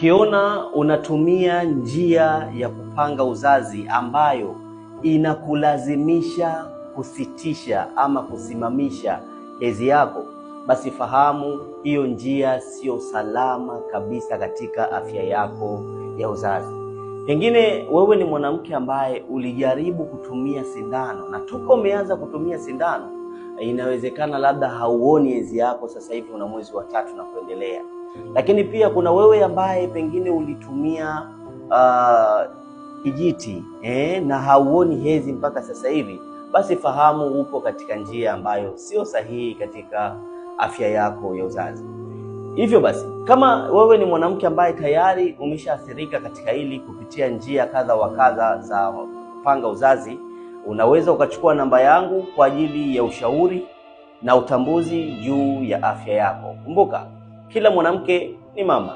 Ukiona unatumia njia ya kupanga uzazi ambayo inakulazimisha kusitisha ama kusimamisha hedhi yako, basi fahamu hiyo njia sio salama kabisa katika afya yako ya uzazi. Pengine wewe ni mwanamke ambaye ulijaribu kutumia sindano na toka umeanza kutumia sindano, inawezekana labda hauoni hedhi yako sasa hivi una mwezi wa 3 na kuendelea. Lakini pia kuna wewe ambaye pengine ulitumia kijiti na hauoni hedhi mpaka sasa hivi, basi fahamu upo katika njia ambayo sio sahihi katika afya yako ya uzazi. Hivyo basi, kama wewe ni mwanamke ambaye tayari umeshaathirika katika hili kupitia njia kadha wa kadha za kupanga uzazi, unaweza ukachukua namba yangu kwa ajili ya ushauri na utambuzi juu ya afya yako. Kumbuka, kila mwanamke ni mama.